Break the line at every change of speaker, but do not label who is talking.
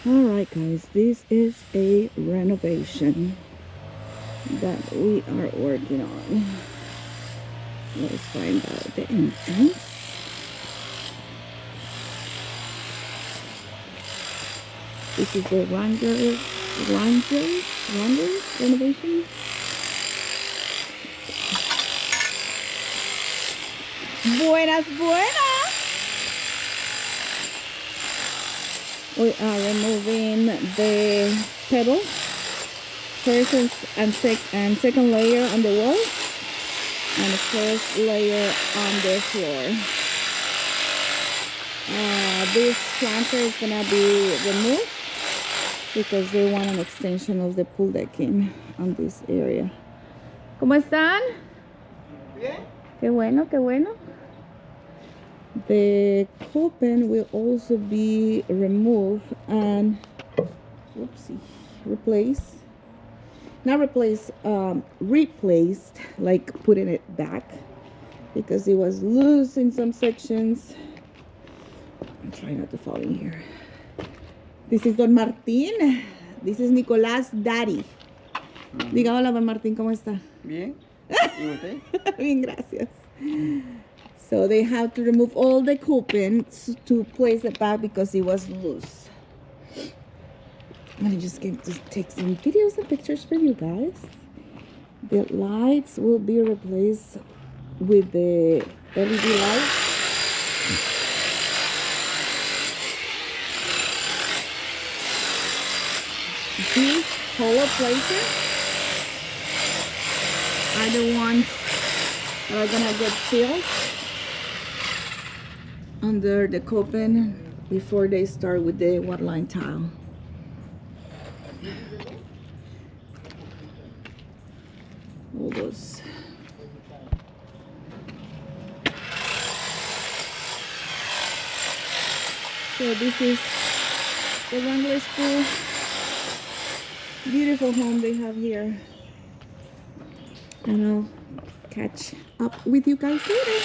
Alright guys, this is a renovation that we are working on. Let's find out the entrance. This is the Granger renovation. Buenas, buenas! We are removing the pebble, first and second layer on the wall, and the first layer on the floor. This planter is gonna be removed because they want an extension of the pool decking on this area. ¿Cómo están?
Bien.
Qué bueno, qué bueno. The copen will also be removed and replaced, like putting it back because it was loose in some sections. I'm trying not to fall in here. This is Don Martín. This is Nicolás' daddy. Diga hola, Don Martín, ¿cómo está?
Bien. ¿Y usted?
Bien, gracias. So they have to remove all the coupons to place it back because it was loose. I'm just going to take some videos and pictures for you guys. The lights will be replaced with the LED lights. These color places are the ones that are gonna get filled under the copen before they start with the waterline tile. All those. So this is the Wrangler School. Beautiful home they have here. And I'll catch up with you guys later.